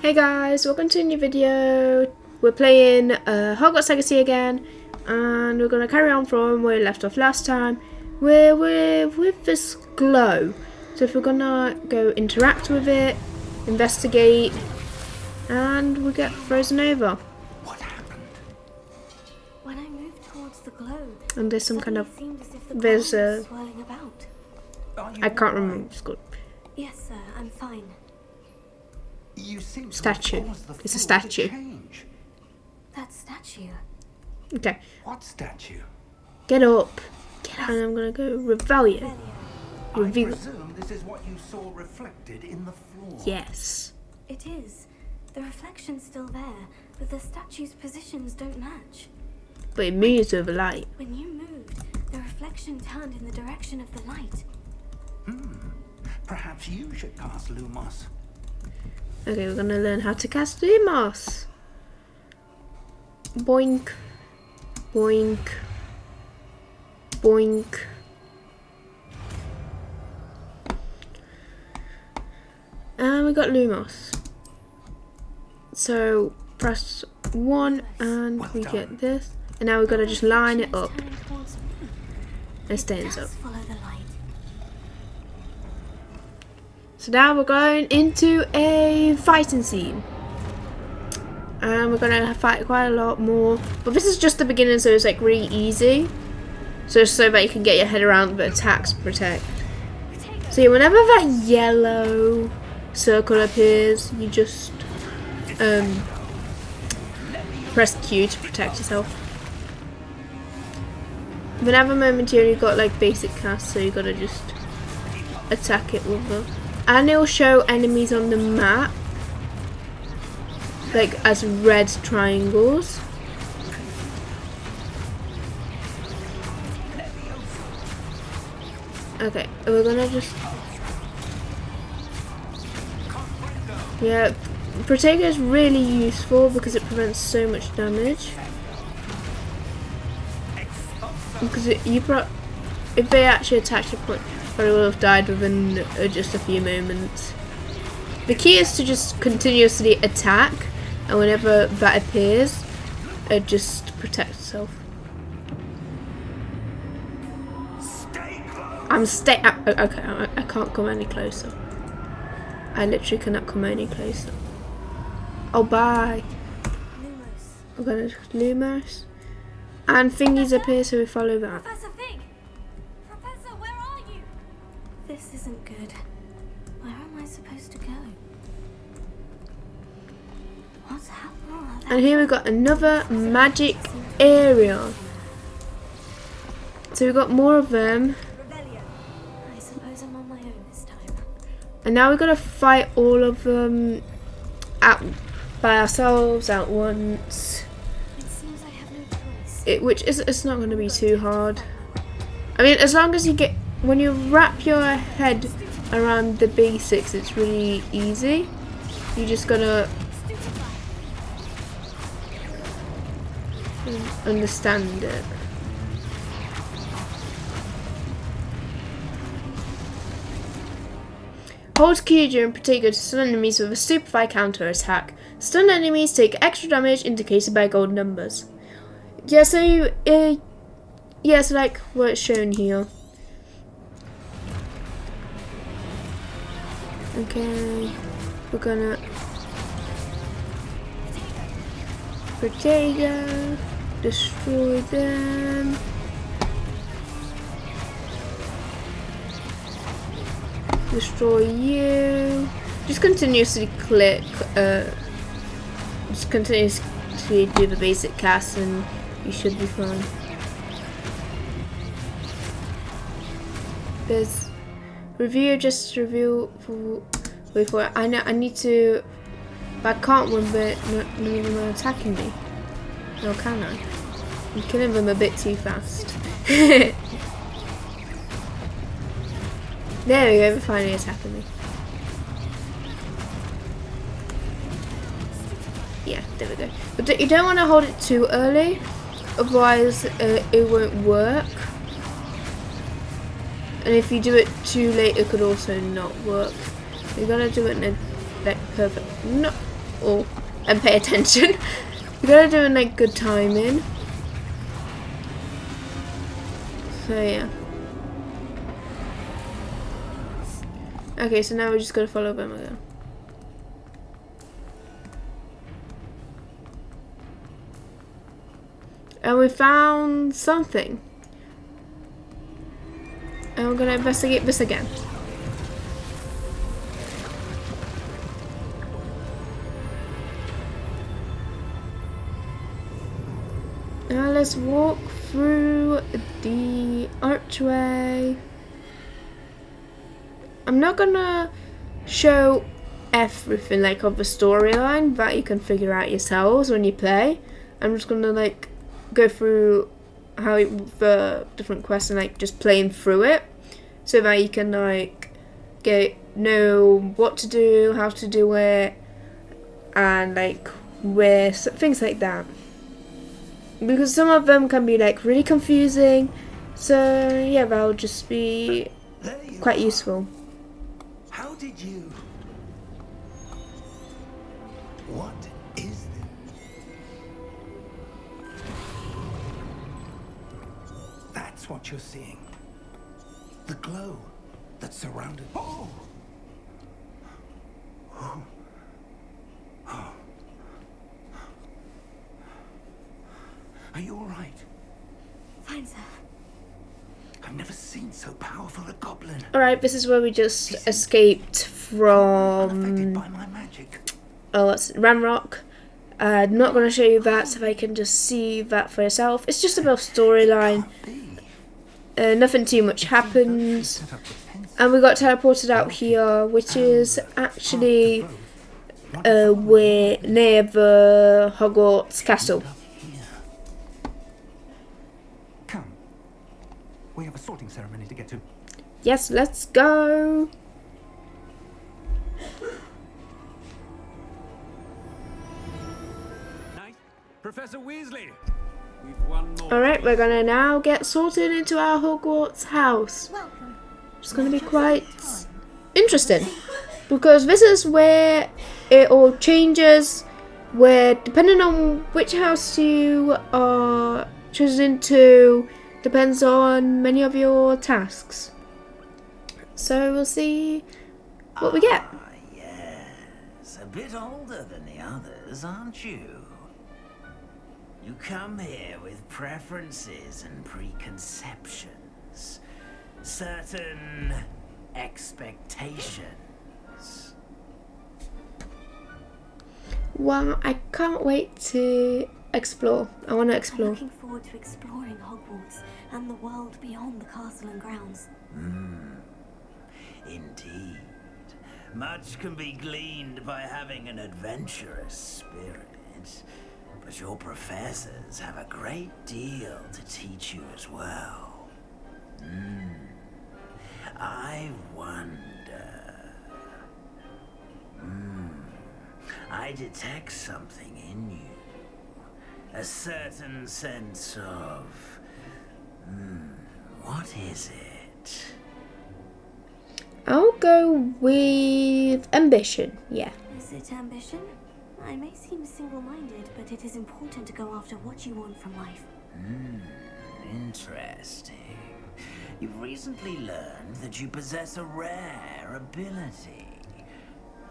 Hey guys, welcome to a new video. We're playing Hogwarts Legacy again, and we're going to carry on from where we left off last time. We're with this glow. So if we're going to go interact with it, investigate, and we get frozen over. What happened? When I moved towards the glow, And there's some kind of, seemed as if the there's glow was a, swirling about. I can't remember what it's called. Yes, sir, I'm fine. You seem to Statue. have caused the It's a floor to statue. change. That statue. Okay, What statue? get up. And I'm going to go Revelio. I Reveal. presume this is what you saw reflected in the floor. Yes. It is. The reflection's still there, but the statue's positions don't match. But it moves with the light. When you moved, the reflection turned in the direction of the light. Perhaps you should cast Lumos. Okay, we're gonna learn how to cast Lumos. Boink, boink, boink. And we got Lumos. So press 1 and Well we done. get this. And now we've got to just line it up Turning towards me. and it stays up. Does follow the light. So now we're going into a fighting scene. And we're gonna fight quite a lot more. But this is just the beginning, so it's like really easy. So that you can get your head around the attacks protect. So yeah, whenever that yellow circle appears, you just press Q to protect yourself. Whenever momentarily got like basic cast, so you gotta just attack it with them. And it'll show enemies on the map like as red triangles. Okay, we're gonna just, yeah, Protego is really useful because it prevents so much damage. Because if they actually attacked your point, probably would have died within just a few moments. The key is to just continuously attack, and whenever that appears, just protect yourself. Okay, I can't come any closer. I literally cannot come any closer. Oh, bye. Lumos. We're gonna Lumos. And thingies appear, so we follow that. Professor Fig! Professor, where are you? This isn't good. Where am I supposed to go? What's happening? And here we've got another magic area. So we've got more of them. I suppose I'm on my own this time. And now we've got to fight all of them by ourselves at once. It seems I have no choice. It's not going to be too hard. I mean, as long as when you wrap your head around the basics, it's really easy. You just gotta understand it. Hold Q during Protego to stun enemies with a stupefy counter attack. Stun enemies take extra damage indicated by gold numbers. Yeah, so so like what it's shown here. Okay, we're gonna Protego, destroy them. Destroy you. Just continuously click, just continuously do the basic cast and you should be fine. There's review for I know I need to, but I can't win, but none of them are attacking me. No, can I? I'm killing them a bit too fast. There we go, they're finally attacking me. Yeah, there we go. But you don't want to hold it too early, otherwise it won't work. And if you do it too late, it could also not work. You're gonna do it in a like perfect. No. Oh, and pay attention. You gotta do it in like good timing. So yeah. Okay, so now we just gotta follow them again. And we found something. And we're gonna investigate this again. Now let's walk through the archway. I'm not gonna show everything like of the storyline that you can figure out yourselves when you play. I'm just gonna like go through how the different quests and like just playing through it, so that you can like know what to do, how to do it, and like where things like that. Because some of them can be like really confusing, so yeah, that'll just be quite useful. How did you? What is this? That's what you're seeing. The glow that surrounded. Oh! Oh. Oh. Are you all right? Fine, sir. I've never seen so powerful a goblin. Alright, this is where we just escaped from Unaffected by my magic. it's Ramrock. I'm not going to show you that, so I can just see that for yourself. It's just about storyline. Nothing too much happens. And we got teleported out here, which is actually we're near the Hogwarts castle. Come. We have a sorting ceremony to get to. Yes, let's go. Nice. Professor Weasley. We've won more. Alright, we're gonna now get sorted into our Hogwarts house. Welcome. It's gonna be quite interesting, because this is where it all changes, where depending on which house you are chosen to depends on many of your tasks. So we'll see what we get. Ah, yes. A bit older than the others, aren't you? You come here with preferences and preconceptions. Certain expectations. Well, I can't wait to explore. I want to I'm explore. looking forward to exploring Hogwarts and the world beyond the castle and grounds. Indeed. Much can be gleaned by having an adventurous spirit. But your professors have a great deal to teach you as well. I wonder... I detect something in you. A certain sense of... what is it? I'll go with ambition. Yeah. Is it ambition? I may seem single-minded, but it is important to go after what you want from life. Interesting. You've recently learned that you possess a rare ability.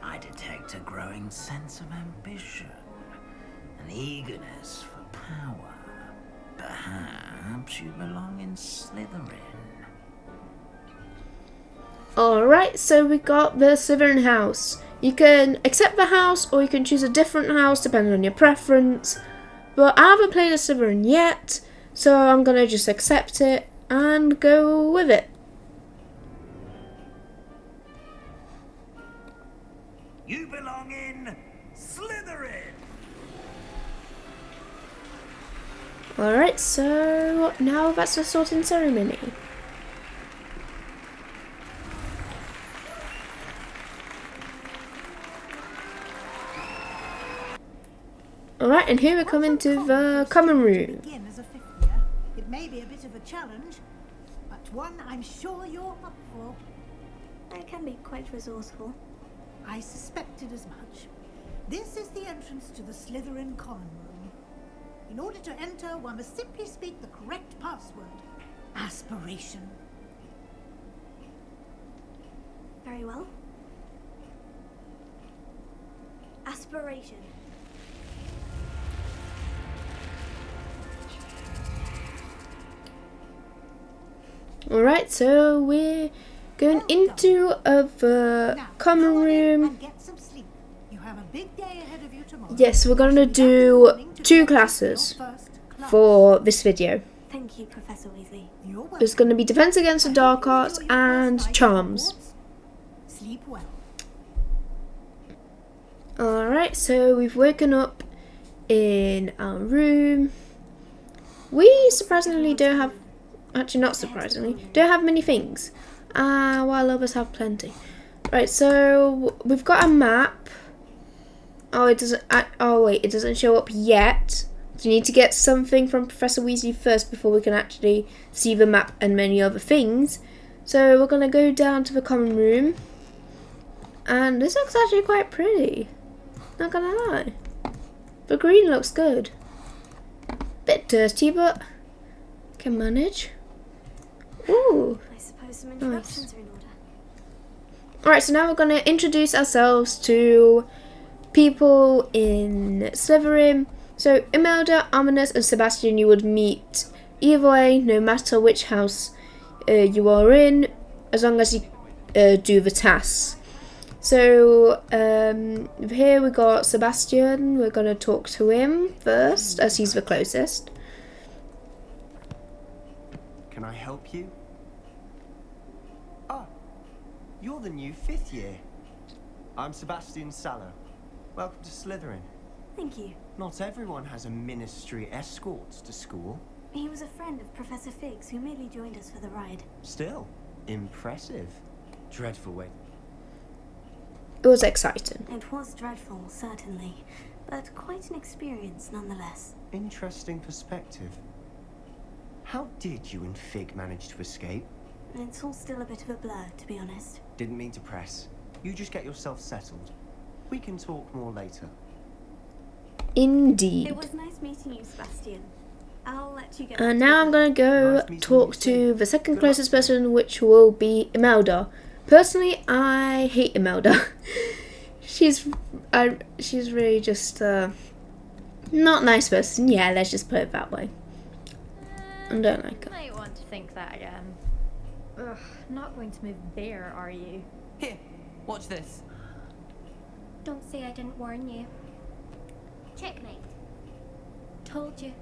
I detect a growing sense of ambition, an eagerness for power. Perhaps you belong in Slytherin. Alright, so we got the Slytherin house. You can accept the house, or you can choose a different house depending on your preference. But I haven't played a Slytherin yet, so I'm gonna just accept it and go with it. You belong in Slytherin! Alright, so now that's the sorting ceremony. Alright, and here we come into the common room. Begin as a fifth year. It may be a bit of a challenge, but one I'm sure you're up for. I can be quite resourceful. I suspected as much. This is the entrance to the Slytherin common room. In order to enter, one must simply speak the correct password. Aspiration. Very well. Aspiration. Alright, so we're going into the Now, common go on in room. and get some sleep. You have a big day ahead of you tomorrow. Yes, we're going to You should be back in the do morning to 2 practice classes your first class. for this video. Thank you, Professor Weasley. You're welcome. There's going to be Defense Against the I Dark hope you Arts enjoy your first and night at Charms. Hogwarts. Sleep well. Alright, so we've woken up in our room. We surprisingly don't have, actually not surprisingly, don't have many things. While others have plenty. Right, so we've got a map. Oh, it doesn't, oh wait, it doesn't show up yet. So we need to get something from Professor Weasley first before we can actually see the map and many other things. So we're going to go down to the common room. And this looks actually quite pretty. Not gonna lie. The green looks good. Bit dirty, but can manage. Ooh. I suppose some introductions are in order. Alright, so now we're going to introduce ourselves to people in Slytherin. So Imelda, Ominous and Sebastian you would meet either way, no matter which house you are in, as long as you do the tasks. So here we got Sebastian. We're going to talk to him first, as he's the closest. Can I help you? Ah, you're the new 5th year. I'm Sebastian Sallow. Welcome to Slytherin. Thank you. Not everyone has a ministry escort to school. He was a friend of Professor Fig's who merely joined us for the ride. Still, impressive. Dreadful way. It was exciting. It was dreadful, certainly, but quite an experience nonetheless. Interesting perspective. How did you and Fig manage to escape? It's all still a bit of a blur, to be honest. Didn't mean to press. You just get yourself settled. We can talk more later. Indeed. It was nice meeting you, Sebastian. I'll let you get And now I'm going to go Nice meeting talk you to too. the second Good closest luck. person, which will be Imelda. Personally, I hate Imelda. she's really just not a nice person. Yeah, let's just put it that way. I don't like her. Might want to think that again. Ugh, not going to move there, are you? Here, watch this. Don't say I didn't warn you. Checkmate. Told you.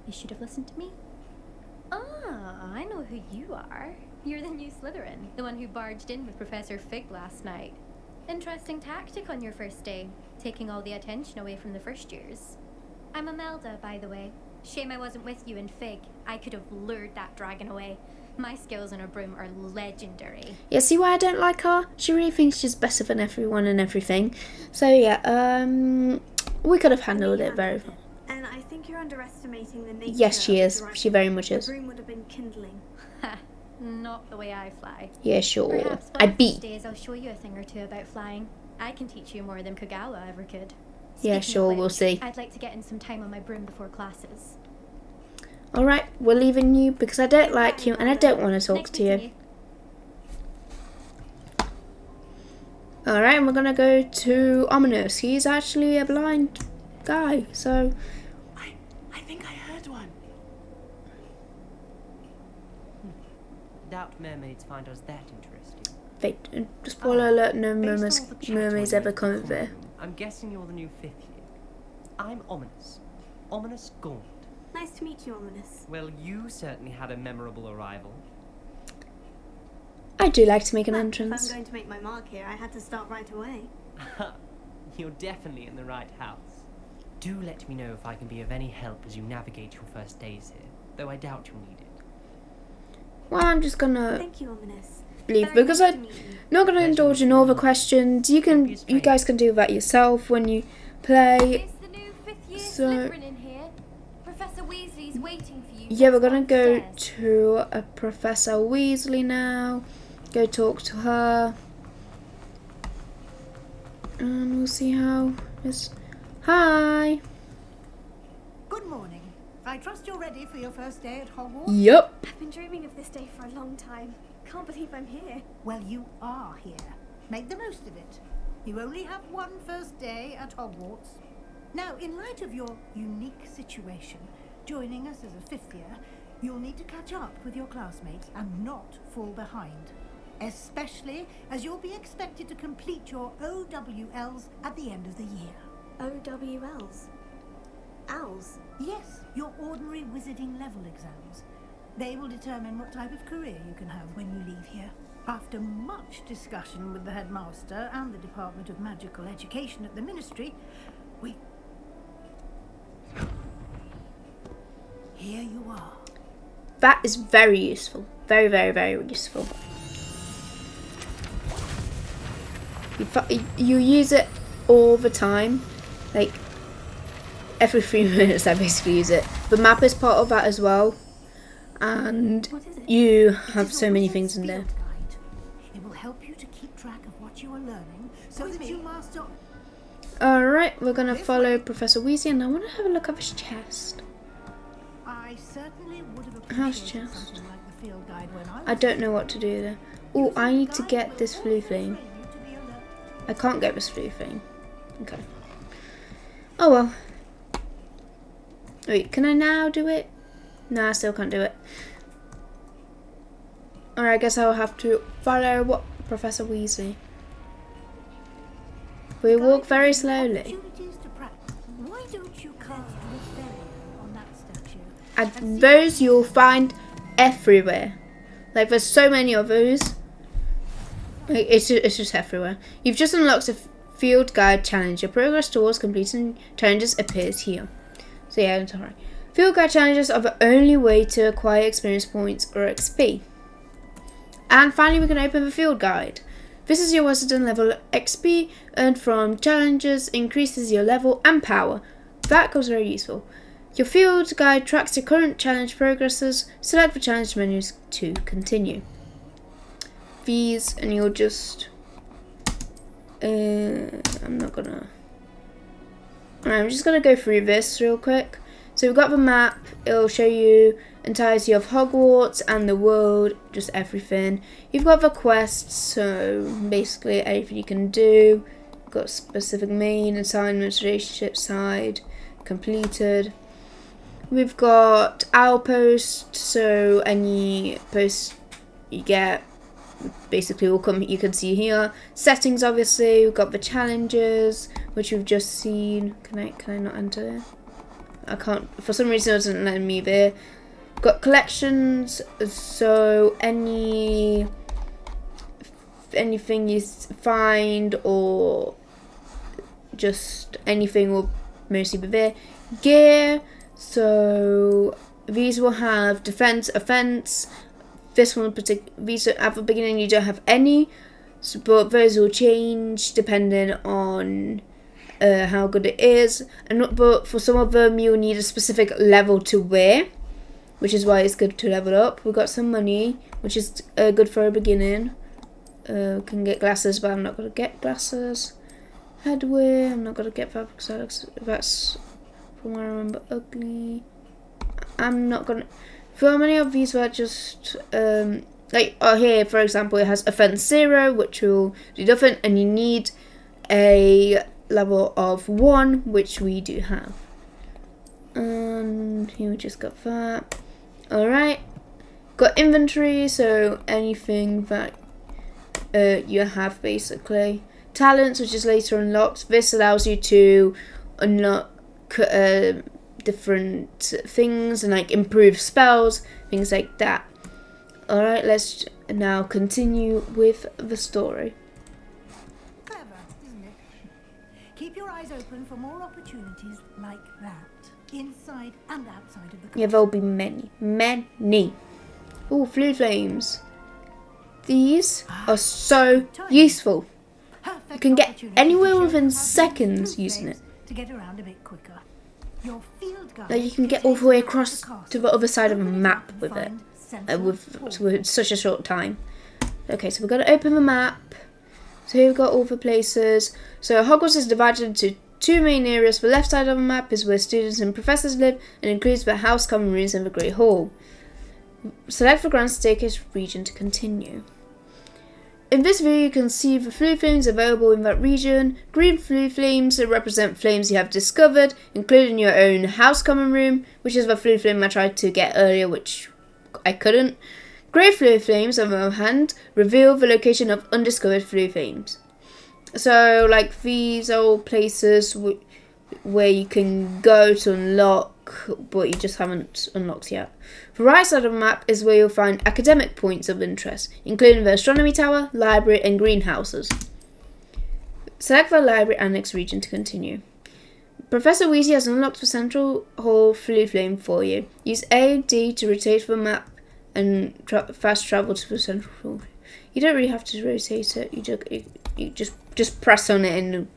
You should have listened to me. Ah, I know who you are. You're the new Slytherin, the one who barged in with Professor Fig last night. Interesting tactic on your first day, taking all the attention away from the first years. I'm Imelda, by the way. Shame I wasn't with you in Fig. I could have lured that dragon away. My skills on a broom are legendary. Yeah, see why I don't like her? She really thinks she's better than everyone and everything. So yeah, we could have handled it very well. And I think you're underestimating the nature Yes, she of is. the dragon. She very much The is. broom would have been kindling. Ha! Not the way I fly. Yeah, sure. Perhaps I one of these beat. days I'll show you a thing or two about flying. I can teach you more than Kagawa ever could. Yeah, Speaking sure, of we'll which, see. I'd like to get in some time on my broom before classes. Alright, we're leaving you because I don't like you and I don't want to talk Nice to meeting you. Alright, and we're gonna go to Ominous. He's actually a blind guy, so I think I heard one. Doubt mermaids find us that interesting. wait, spoiler alert, no Based on all the chatter mermaids on ever the come common there. room, I'm guessing you're the new 5th year. I'm Ominous. Ominous Gaunt. Nice to meet you, Ominous. Well, you certainly had a memorable arrival. I do like to make an Well, entrance. If I'm going to make my mark here, I had to start right away. You're definitely in the right house. Do let me know if I can be of any help as you navigate your first days here, though I doubt you'll need it. Well, I'm just gonna Thank you, Ominous. leave Very because nice to I'm meet you. not gonna indulge in all the questions. You guys can do that yourself when you play. It's the new 5th year So- Slytherin in here. Professor Weasley's waiting for you. Yeah, we're just gonna go downstairs. to Professor Weasley now. Go talk to her. And we'll see how this. Hi. Good morning. I trust you're ready for your first day at Hogwarts? Yup. I've been dreaming of this day for a long time. Can't believe I'm here. Well, you are here. Make the most of it. You only have one first day at Hogwarts. Now, in light of your unique situation, joining us as a fifth year, you'll need to catch up with your classmates and not fall behind. Especially as you'll be expected to complete your OWLs at the end of the year. OWLs? Owls? Yes, your ordinary wizarding level exams. They will determine what type of career you can have when you leave here. After much discussion with the headmaster and the Department of Magical Education at the Ministry, here you are. That is very useful. Very, very, very useful. You use it all the time. Like, every 3 minutes I basically use it. The map is part of that as well. And you have so many things in there. It will help you to keep track of what you are learning so that you master. Alright, we're going to follow Professor Weasley, and I want to have a look at his chest. I certainly would have How's appreciated chest? something like the field guide when I don't know what to do there. Oh, I need to get this flu thing. I can't get this flu thing. Okay. Oh well. Wait, can I now do it? No, I still can't do it. Alright, I guess I'll have to follow what Professor Weasley. We walk very slowly. Why don't you cast Rebellion on that statue? And those you'll find everywhere. Like, there's so many of those. Like, it's just everywhere. You've just unlocked a field guide challenge. Your progress towards completing challenges appears here. So yeah, I'm sorry. Field guide challenges are the only way to acquire experience points or XP. And finally, we can open the field guide. This is your Wizarding level. XP earned from challenges increases your level and power. That was very useful. Your field guide tracks your current challenge progresses. Select the challenge menus to continue. These, and you'll just I'm just gonna go through this real quick. So we've got the map. It'll show you entirety of Hogwarts and the world, just everything. You've got the quests, so basically anything you can do. You've got specific main assignments, relationship side, completed. We've got our post, so any post you get basically will come, you can see here. Settings, obviously. We've got the challenges, which we've just seen. Can I not enter it? I can't, for some reason it doesn't let me there. Got collections, so anything you find or just anything will mostly be there. Gear, so these will have defense, offense. This one these at the beginning you don't have any, so, but those will change depending on how good it is. But for some of them you'll need a specific level to wear, which is why it's good to level up. We've got some money, which is good for a beginning. Can get glasses, but I'm not going to get glasses. Headwear, I'm not going to get that because that's from what I remember ugly. I'm not going to. For many of these were just here for example it has offense 0, which will do nothing, and you need a level of 1, which we do have. And here we just got that. Alright, got inventory, so anything that you have basically. Talents, which is later unlocked. This allows you to unlock different things and like improve spells, things like that. Alright, let's now continue with the story. Clever, isn't it? Keep your eyes open for more opportunities like that, inside and outside of the castle. Yeah, there'll be many. Oh, blue flames. These are so useful. You can get anywhere within seconds using it. To get around a bit quicker. Your field guide, Like you can get all the way across to the other side of a map with it, with such a short time. Okay, so we're going to open the map. So here we've got all the places. So Hogwarts is divided into two main areas. The left side of the map is where students and professors live and includes the house, common rooms and the Great Hall. Select the Grand Staircase region to continue. In this view you can see the flue flames available in that region. Green flue flames represent flames you have discovered, including your own house common room, which is the flue flame I tried to get earlier, which I couldn't. Grey flue flames, on the other hand, reveal the location of undiscovered flue flames. So, like, these are all places where you can go to unlock, but you just haven't unlocked yet. The right side of the map is where you'll find academic points of interest, including the astronomy tower, library, and greenhouses. Select the library annex region to continue. Professor Weasley has unlocked the central hall flue flame for you. Use A and D to rotate the map and fast travel to the central hall. You don't really have to rotate it. You just press on it, and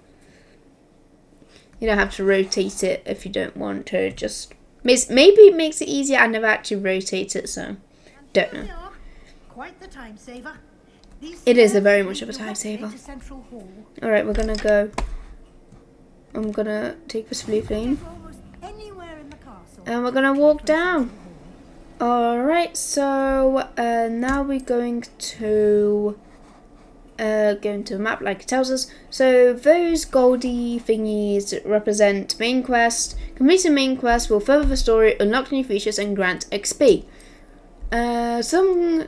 you don't have to rotate it if you don't want to. Just maybe it makes it easier. I never actually rotate it, so don't know. Quite the time saver. It is very much of a time saver. All right, we're gonna go. I'm gonna take this flue flame, and we're gonna walk down. Alright, so now we're going to go into the map like it tells us. So those goldy thingies represent main quest. Completing main quest will further the story, unlock new features and grant XP. Some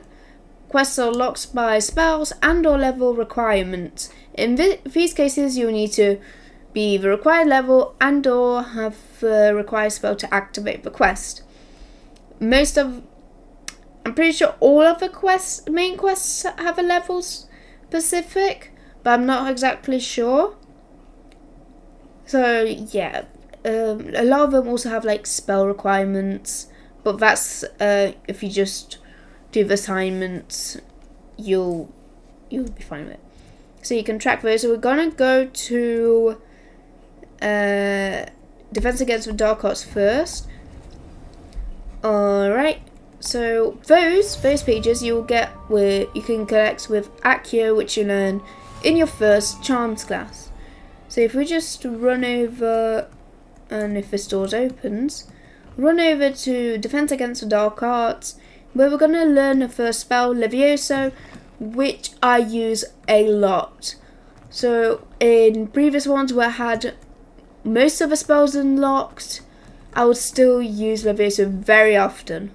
quests are locked by spells and or level requirements. In these cases you'll need to be the required level and or have the required spell to activate the quest. I'm pretty sure all of the main quests have a level specific, but I'm not exactly sure. So yeah, a lot of them also have like spell requirements, but that's if you just do the assignments, you'll be fine with it. So you can track those. So we're gonna go to Defense Against the Dark Arts first. Alright, so those pages you'll get where you can collect with Accio, which you learn in your first Charms class. So if we just run over, and if this door opens, run over to Defense Against the Dark Arts, where we're going to learn the first spell, Levioso, which I use a lot. So in previous ones where I had most of the spells unlocked, I would still use Levioso very often.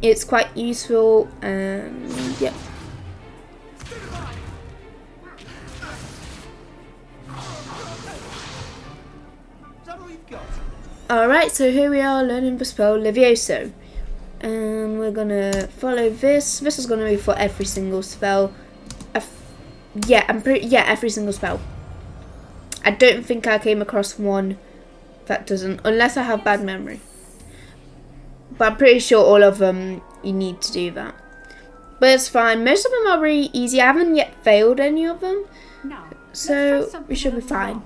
It's quite useful, and yeah. Alright, so here we are learning the spell Levioso. And we're gonna follow this. This is gonna be for every single spell. Every single spell. I don't think I came across one that doesn't, unless I have bad memory. But I'm pretty sure all of them you need to do that. But it's fine. Most of them are really easy. I haven't yet failed any of them, so we should be fine.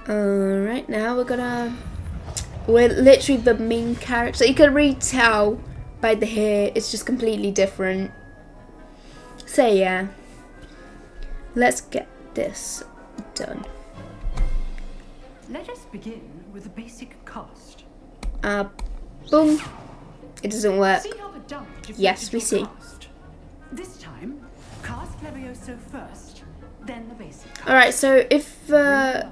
Alright, now we're literally the main character. You can really tell by the hair, it's just completely different. So yeah, let's get this done. Let us begin with a basic cast. Boom. It doesn't work. See how the damage Yes, we see. cast. This time, cast Levioso first, then the basic cast. Alright, so if A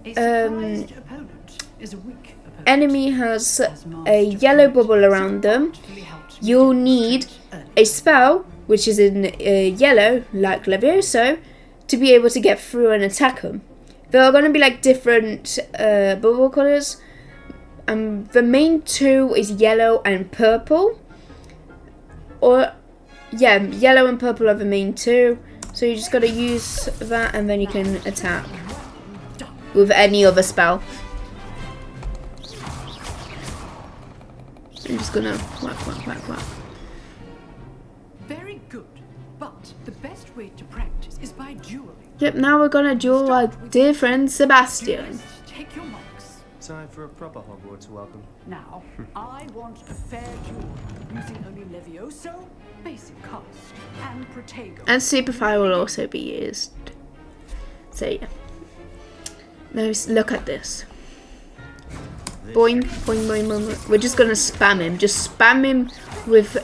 surprised opponent is a weak opponent. enemy has a yellow bubble around them, you'll need a spell, which is in yellow, like Levioso, to be able to get through and attack them. There are going to be like different bubble colours. The main two is yellow and purple. Yellow and purple are the main two. So you just got to use that, and then you can attack with any other spell. I'm just gonna whack. Very good, but the best way to practice is by dueling. Yep, now we're gonna duel our dear friend Sebastian. Take your marks. Time for a proper Hogwarts welcome. Now, I want a fair duel, using only Levioso, basic cast, and Protego. And Superfire will also be used. So yeah. Now look at this. Boing, boing, boing, boing. We're just gonna spam him. Just spam him with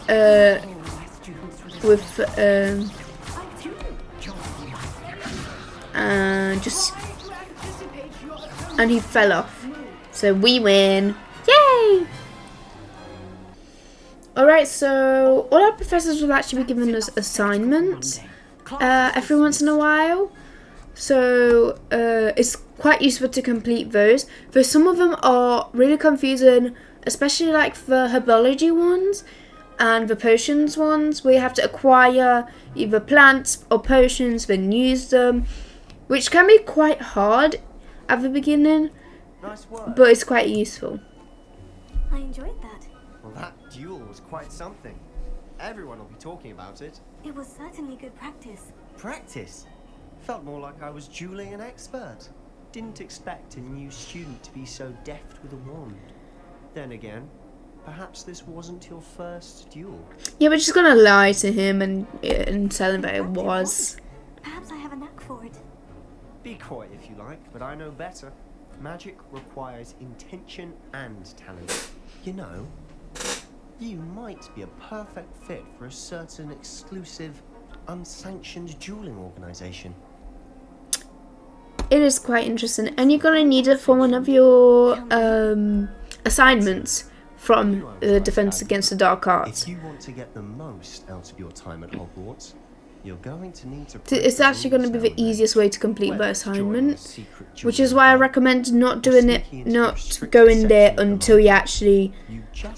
and he fell off. So we win. Yay! Alright, so all our professors will actually be giving us assignments every once in a while. So it's quite useful to complete those. Though some of them are really confusing, especially like the herbology ones and the potions ones, where you have to acquire either plants or potions, then use them, which can be quite hard at the beginning, Nice work. but it's quite useful. I enjoyed that. Well, that duel was quite something. Everyone will be talking about it. It was certainly good practice. Practice? Felt more like I was dueling an expert. Didn't expect a new student to be so deft with a wand. Then again, perhaps this wasn't your first duel. Yeah, we're just gonna lie to him and tell him that it was. Perhaps I have a knack for it. Be coy if you like, but I know better. Magic requires intention and talent. You know, you might be a perfect fit for a certain exclusive, unsanctioned dueling organization. It is quite interesting, and you're gonna need it for one of your assignments from Defense Against the Dark Arts. If you want to get the most out of your time at Hogwarts, you're going to need to. It's actually going to be the easiest way to complete the assignment, which is why I recommend not doing it, not going there until you actually get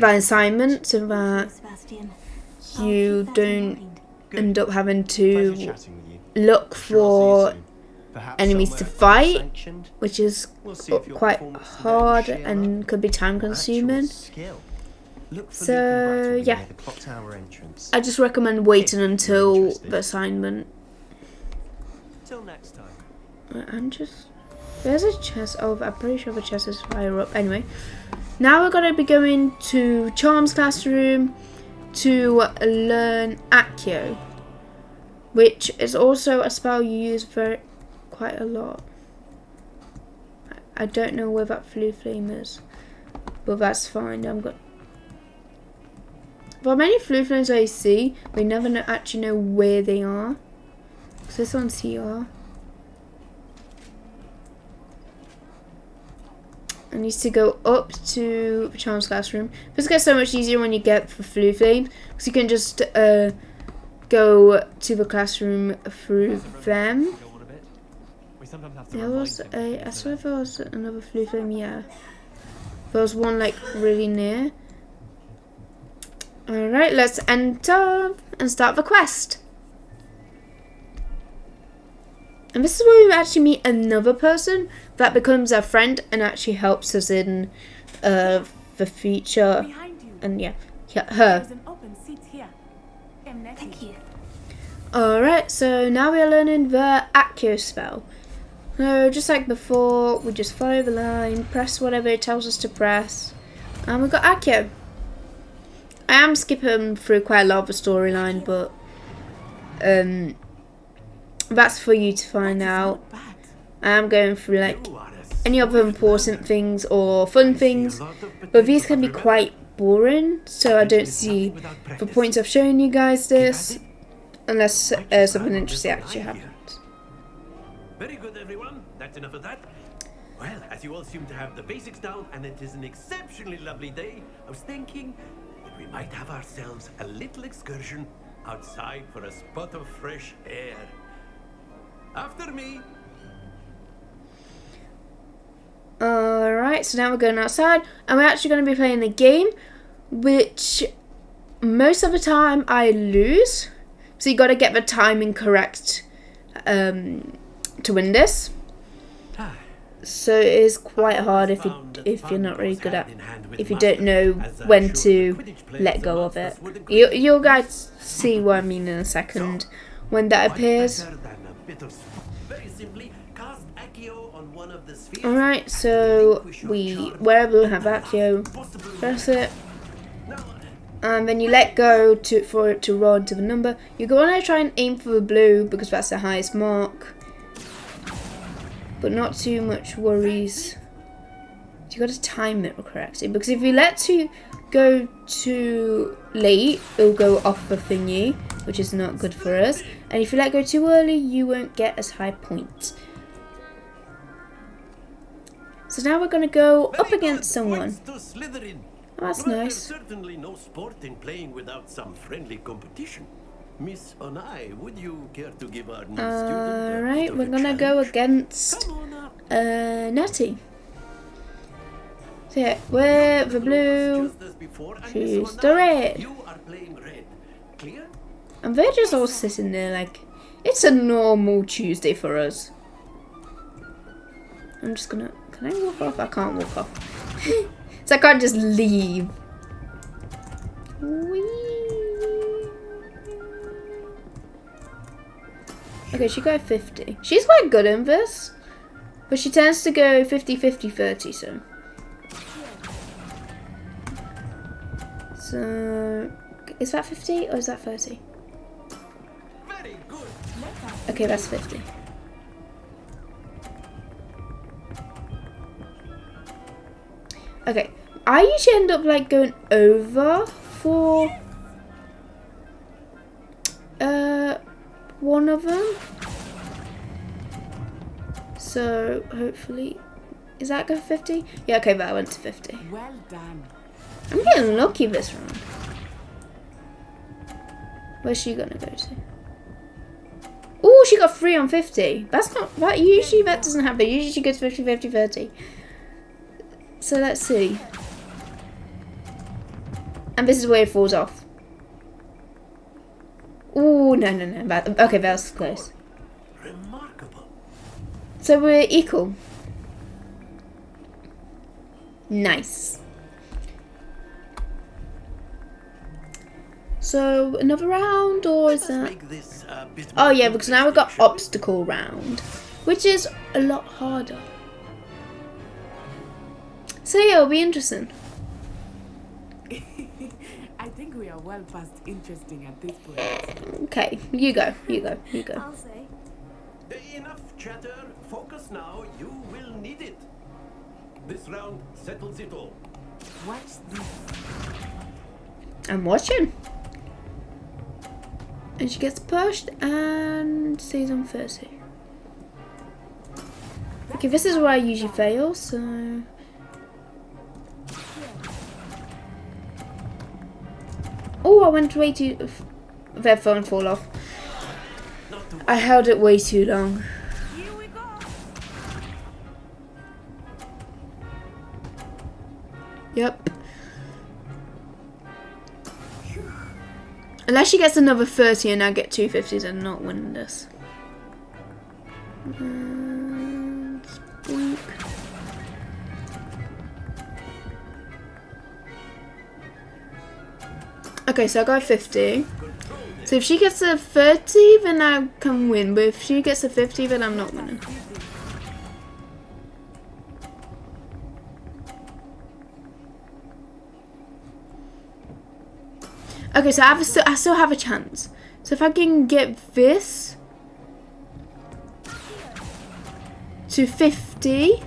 that assignment, so that you don't end up having to look for enemies to fight, which is quite hard and could be time consuming. So yeah, I just recommend waiting until the assignment. Till next time. I'm just, there's a chest. Oh, I'm pretty sure the chest is higher up. Anyway, now we're gonna be going to Charms classroom to learn Accio, which is also a spell you use for quite a lot. I don't know where that Flue Flame is, but that's fine. I'm good. Well, many Flue Flames I see, we never actually know where they are. So this one's here. I need to go up to the Charms classroom. This gets so much easier when you get the Flue Flames, because you can just go to the classroom through them. There was I swear there was another Flue Flame, yeah. There was one like really near. Alright, let's enter and start the quest. And this is where we actually meet another person that becomes our friend and actually helps us in the future. And yeah, her. Thank you. Alright, so now we are learning the Accio spell. So just like before, we just follow the line, press whatever it tells us to press, and we've got Accio. I am skipping through quite a lot of the storyline, but that's for you to find out. I am going through like any other important things or fun things, but these can be quite boring, so I don't see the point of showing you guys this unless something interesting actually happens. Very good, everyone. That's enough of that. Well, as you all seem to have the basics down, and it is an exceptionally lovely day, I was thinking that we might have ourselves a little excursion outside for a spot of fresh air. After me. Alright, so now we're going outside, and we're actually going to be playing a game, which most of the time I lose. So you got to get the timing correct to win this. So it is quite hard if you're not really good at, if you don't know when to let go of it. You'll guys see what I mean in a second when that appears. Very simply, cast Accio on on one of the spheres. Alright, so wherever we have Accio, press it. And then you let go for it to roll to the number. You go on and try and aim for the blue because that's the highest mark. But not too much worries. You got to time it correctly, because if you let to go too late, it'll go off the thingy, which is not good for us. And if you let go too early, you won't get as high points. So now we're gonna go up against someone. Oh, that's Well, nice. There's certainly no sport in playing without some friendly competition. Miss Onai, would you care to give our new student a Alright, bit of we're a gonna go challenge? against Come on up. Natty. So yeah, we're the blue, Just as before, and she's Miss the Onai, red. You are playing red. Clear? And they're just all sitting there like, it's a normal Tuesday for us. I'm just gonna, can I walk off? I can't walk off. So I can't just leave. Whee! Okay, she got 50. She's quite good in this. But she tends to go 50, 50, 30, so. So, is that 50 or is that 30? Very good. Okay, that's 50. Okay, I usually end up like going over for one of them. So hopefully, is that go 50? Yeah, okay, that went to 50. Well done. I'm getting lucky this round. Where's she gonna go to? Oh, she got 3 on 50. That's not that usually that doesn't happen. Usually she goes 50, 50, 30. So let's see. And this is where it falls off. Oh no no no! Okay, that was close. Remarkable. So we're equal. Nice. So another round, or is that? Make this a bit Oh more yeah, because now we've got interesting, shall we? obstacle round, which is a lot harder. So yeah, it'll be interesting. I think we are well past interesting at this point. Okay, you go, you go, you go. I'll say. Enough chatter. Focus now. You will need it. This round settles it all. What's this? I'm watching. And she gets pushed and stays on 30. Okay, this is where I usually fail, so... Oh, I went way too... Their phone fall off. I held it way too long. Here we go. Yep. Unless she gets another 30 and I get 250s, I'm not winning this. And boink. Okay, so I got 50. So if she gets a 30, then I can win. But if she gets a 50, then I'm not winning. Okay, so I still have a chance. So if I can get this to 50.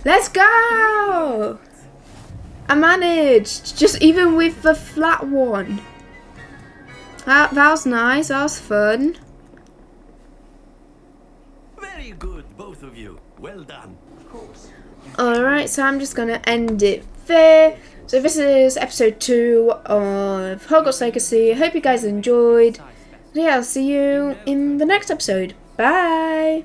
Let's go! I managed, just even with the flat one. That was nice, that was fun. Very good, both of you. Well done. Of course. Alright, so I'm just gonna end it there. So this is episode 2 of Hogwarts Legacy. I hope you guys enjoyed. Yeah, I'll see you in the next episode. Bye!